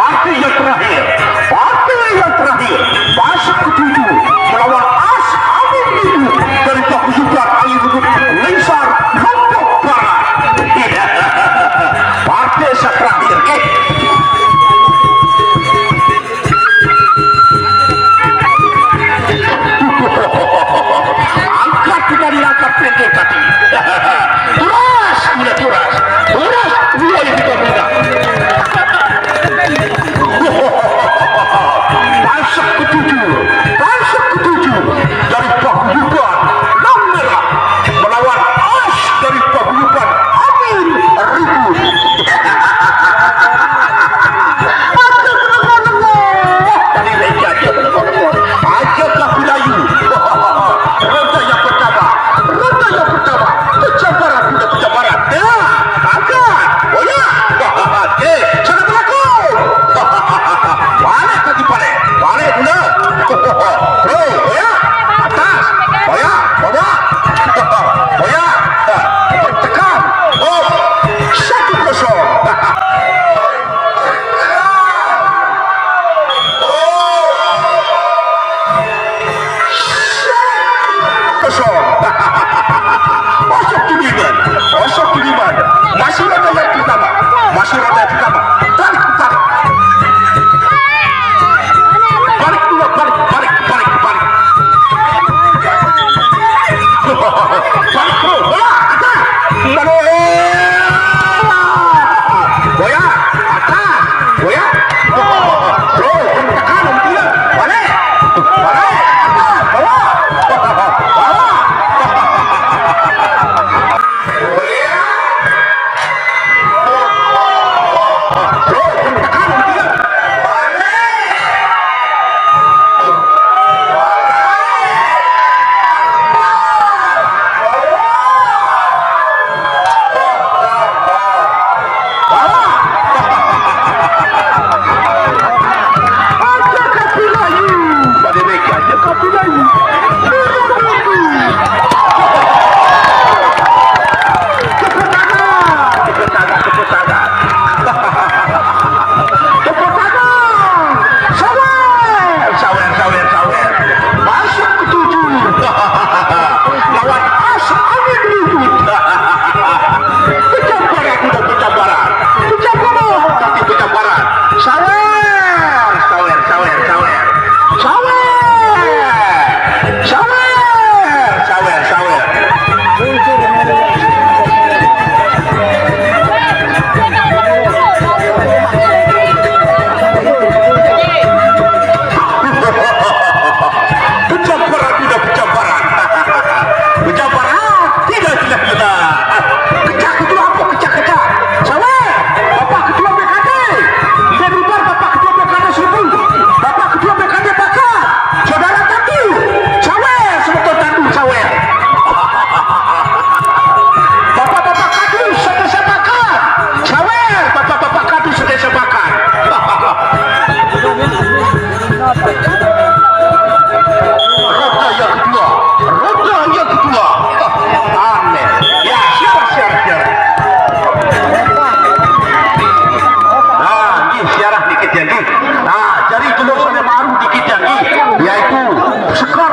partai yang terakhir, masuk ketujuh melawan As Amin itu dari Pasukan Angin Ribut Lesar Lombok Barat. Partai yang terakhir, angkat dari angkat pendek tadi. Turas, dua yang kita bina. Pasok ketujuh dari Paguyuban Lam Merah melawan As dari Paguyuban Amin Ribut. Tadi meja aja Kapilayu. Ronda yang pertama, pecah barat. Angkat, sana berlaku. Balik lagi balik pula. Atas, bawah, bertekan. 1-0. Masuk Kiriman. Masih roda yang pertama. Tarik. Balik dulu, balik. Balik bro, bola, atas. Boya, atas. Bro, tekan, balik. Atas, bawah. Jadi telur baru dikit lagi, yaitu skor